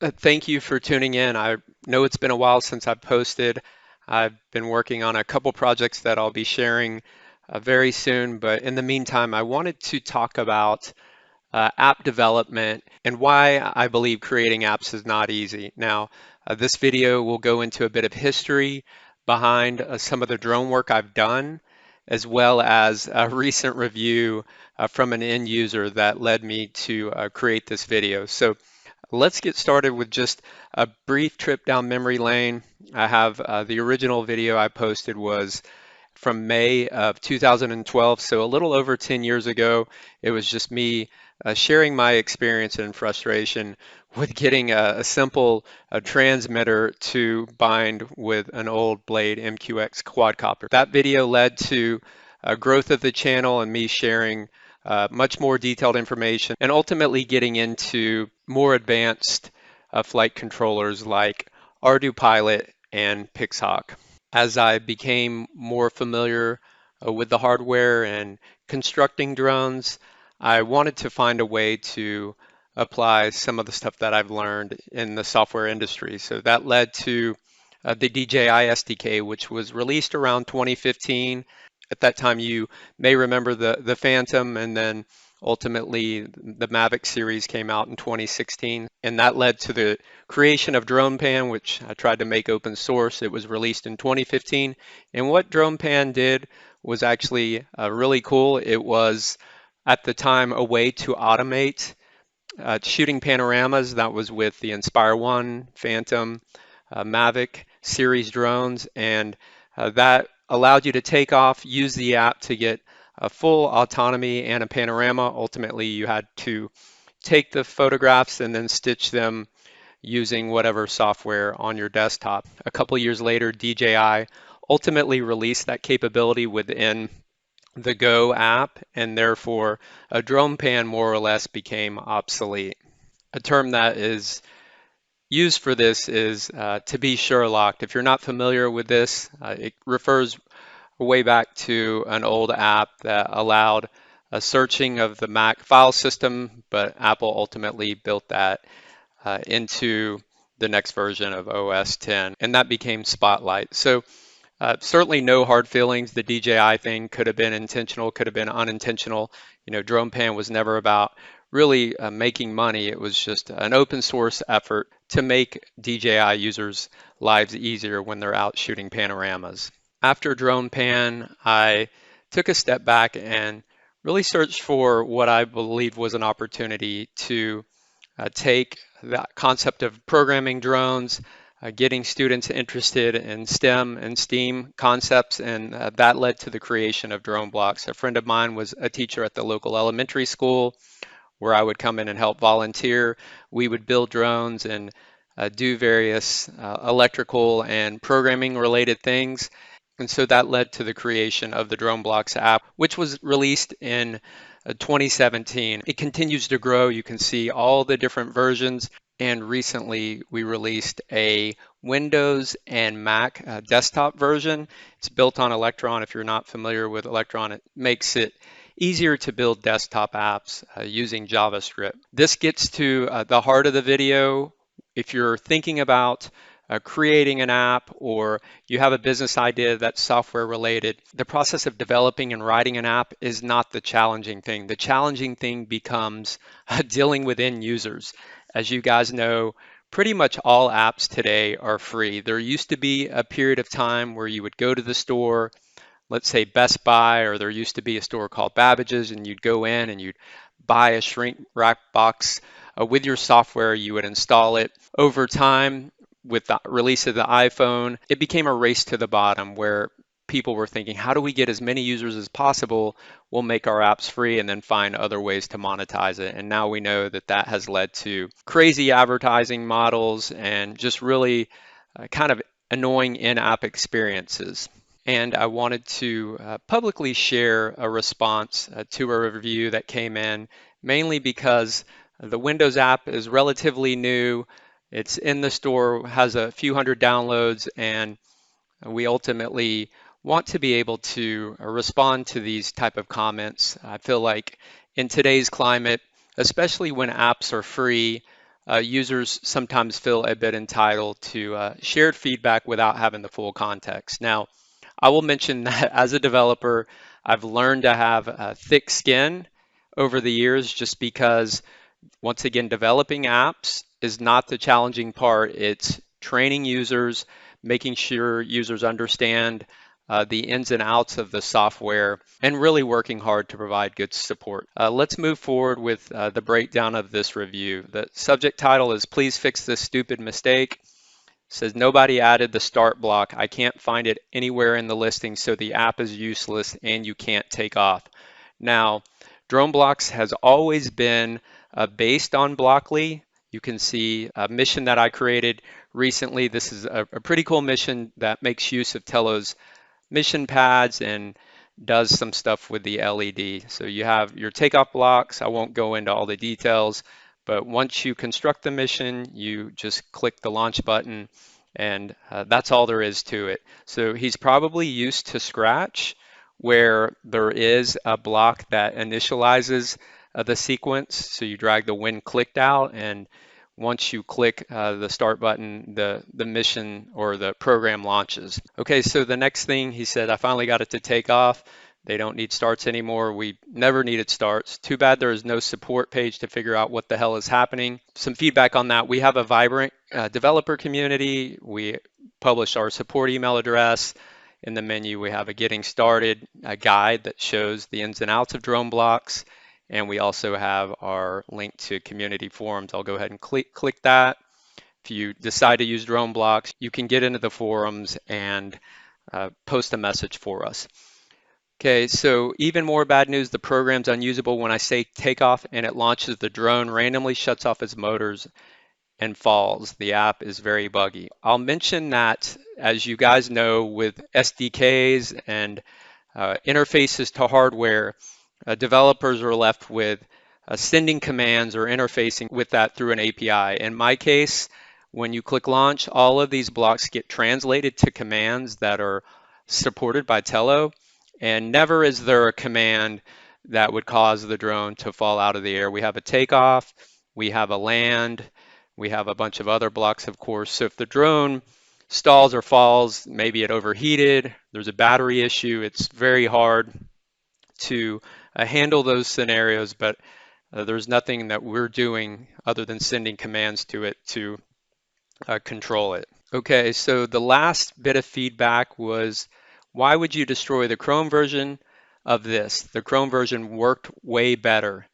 Thank you for tuning in. I know it's been a while since I've posted. I've been working on a couple projects that I'll be sharing very soon, but in the meantime, I wanted to talk about app development and why I believe creating apps is not easy. Now, this video will go into a bit of history behind some of the drone work I've done, as well as a recent review from an end user that led me to create this video. So let's get started with just a brief trip down memory lane. I have the original video I posted was from May of 2012, so a little over 10 years ago. It was just me sharing my experience and frustration with getting a simple transmitter to bind with an old Blade MQX quadcopter. That video led to growth of the channel and me sharing much more detailed information and ultimately getting into more advanced flight controllers like ArduPilot and Pixhawk. As I became more familiar with the hardware and constructing drones, I wanted to find a way to apply some of the stuff that I've learned in the software industry. So that led to the DJI SDK, which was released around 2015. At that time, you may remember the Phantom, and then ultimately the Mavic series came out in 2016, and that led to the creation of DronePan, which I tried to make open source. It was released in 2015, and what DronePan did was actually really cool. It was at the time a way to automate shooting panoramas. That was with the Inspire 1, Phantom, Mavic series drones, and that allowed you to take off, use the app to get a full autonomy and a panorama. Ultimately, you had to take the photographs and then stitch them using whatever software on your desktop. A couple years later, DJI ultimately released that capability within the Go app, and therefore a drone pan more or less became obsolete. A term that is used for this is to be Sherlocked. If you're not familiar with this, it refers way back to an old app that allowed a searching of the Mac file system, but Apple ultimately built that into the next version of OS 10, and that became Spotlight. So certainly no hard feelings. The DJI thing could have been intentional, could have been unintentional. You know, DronePan was never about really making money. It was just an open source effort to make DJI users' lives easier when they're out shooting panoramas. After DronePan, I took a step back and really searched for what I believed was an opportunity to take that concept of programming drones, getting students interested in STEM and STEAM concepts, and that led to the creation of DroneBlocks. A friend of mine was a teacher at the local elementary school where I would come in and help volunteer. We would build drones and do various electrical and programming related things. And so that led to the creation of the DroneBlocks app, which was released in 2017. It continues to grow. You can see all the different versions. And recently we released a Windows and Mac desktop version. It's built on Electron. If you're not familiar with Electron, it makes it easier to build desktop apps using JavaScript. This gets to the heart of the video. If you're thinking about creating an app or you have a business idea that's software related, the process of developing and writing an app is not the challenging thing. The challenging thing becomes dealing with end users. As you guys know, pretty much all apps today are free. There used to be a period of time where you would go to the store, let's say Best Buy, or there used to be a store called Babbage's, and you'd go in and you'd buy a shrink wrap box with your software. You would install it. Over time, with the release of the iPhone, it became a race to the bottom where people were thinking, how do we get as many users as possible? We'll make our apps free and then find other ways to monetize it. And now we know that that has led to crazy advertising models and just really kind of annoying in-app experiences. And I wanted to publicly share a response to a review that came in, mainly because the Windows app is relatively new. It's in the store, has a few hundred downloads, and we ultimately want to be able to respond to these type of comments. I feel like in today's climate, especially when apps are free, users sometimes feel a bit entitled to shared feedback without having the full context. Now, I will mention that as a developer, I've learned to have thick skin over the years just because, once again, developing apps is not the challenging part. It's training users, making sure users understand the ins and outs of the software, and really working hard to provide good support. Let's move forward with the breakdown of this review. The subject title is "Please Fix This Stupid Mistake." Says nobody added the start block. I can't find it anywhere in the listing, so the app is useless and you can't take off. Now, DroneBlocks has always been based on Blockly. You can see a mission that I created recently. This is a pretty cool mission that makes use of Telo's mission pads and does some stuff with the LED. So you have your takeoff blocks. I won't go into all the details, but once you construct the mission, you just click the launch button, and that's all there is to it. So he's probably used to Scratch, where there is a block that initializes the sequence. So you drag the when clicked out, and once you click the start button, the mission or the program launches. Okay, so the next thing he said, I finally got it to take off. They don't need starts anymore. We never needed starts. Too bad there is no support page to figure out what the hell is happening. Some feedback on that. We have a vibrant developer community. We publish our support email address. In the menu, we have a getting started a guide that shows the ins and outs of DroneBlocks. And we also have our link to community forums. I'll go ahead and click that. If you decide to use DroneBlocks, you can get into the forums and post a message for us. Okay, so even more bad news, the program's unusable when I say takeoff and it launches. The drone randomly shuts off its motors and falls. The app is very buggy. I'll mention that, as you guys know, with SDKs and interfaces to hardware, developers are left with sending commands or interfacing with that through an API. In my case, when you click launch, all of these blocks get translated to commands that are supported by Telo, and never is there a command that would cause the drone to fall out of the air. We have a takeoff, we have a land, we have a bunch of other blocks, of course. So if the drone stalls or falls, maybe it overheated, there's a battery issue, it's very hard to handle those scenarios, but there's nothing that we're doing other than sending commands to it to control it. Okay, so the last bit of feedback was, why would you destroy the Chrome version of this? The Chrome version worked way better.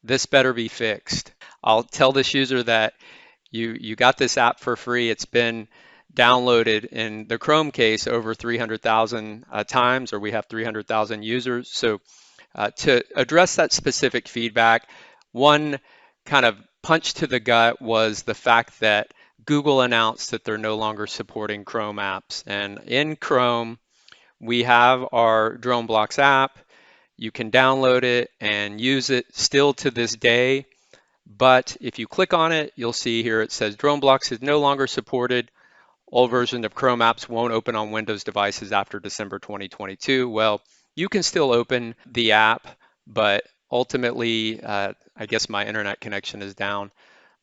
This better be fixed. I'll tell this user that you got this app for free. It's been downloaded in the Chrome case over 300,000 times, or we have 300,000 users. So to address that specific feedback, one kind of punch to the gut was the fact that Google announced that they're no longer supporting Chrome apps. And in Chrome, we have our DroneBlocks app. You can download it and use it still to this day. But if you click on it, you'll see here it says DroneBlocks is no longer supported. All versions of Chrome apps won't open on Windows devices after December 2022. Well, you can still open the app, but ultimately, I guess my internet connection is down.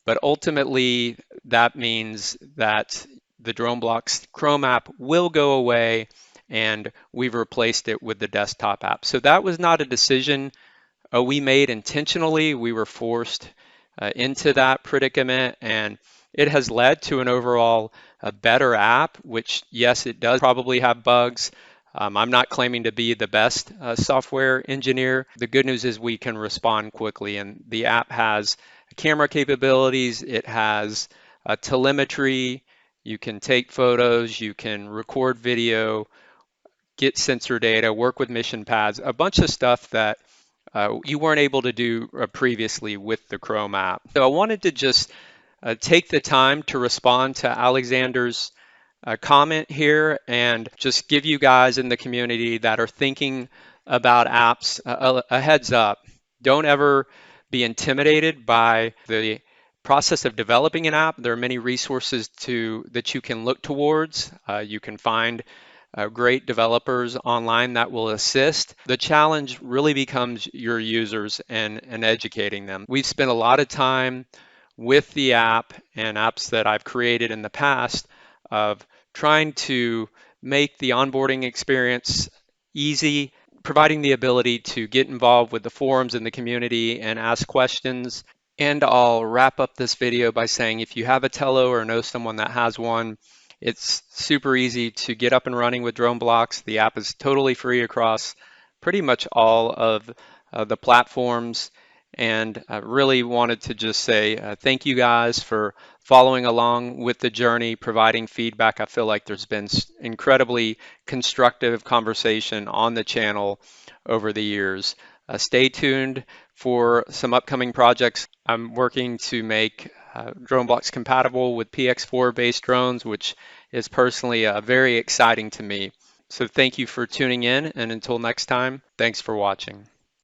But ultimately, that means that the DroneBlocks Chrome app will go away, and we've replaced it with the desktop app. So that was not a decision we made intentionally. We were forced into that predicament, and it has led to an overall better app, which, yes, it does probably have bugs. I'm not claiming to be the best software engineer. The good news is we can respond quickly, and the app has camera capabilities. It has telemetry. You can take photos, you can record video, get sensor data, work with mission pads, a bunch of stuff that you weren't able to do previously with the Chrome app. So I wanted to just take the time to respond to Alexander's comment here and just give you guys in the community that are thinking about apps a heads up. Don't ever be intimidated by the process of developing an app. There are many resources that you can look towards. You can find great developers online that will assist. The challenge really becomes your users and educating them. We've spent a lot of time with the app and apps that I've created in the past of trying to make the onboarding experience easy, providing the ability to get involved with the forums in the community and ask questions. And I'll wrap up this video by saying if you have a Tello or know someone that has one, it's super easy to get up and running with DroneBlocks. The app is totally free across pretty much all of the platforms. And I really wanted to just say thank you guys for following along with the journey, providing feedback. I feel like there's been incredibly constructive conversation on the channel over the years. Stay tuned for some upcoming projects. I'm working to make DroneBlocks compatible with PX4 based drones, which is personally very exciting to me. So thank you for tuning in, and until next time, thanks for watching.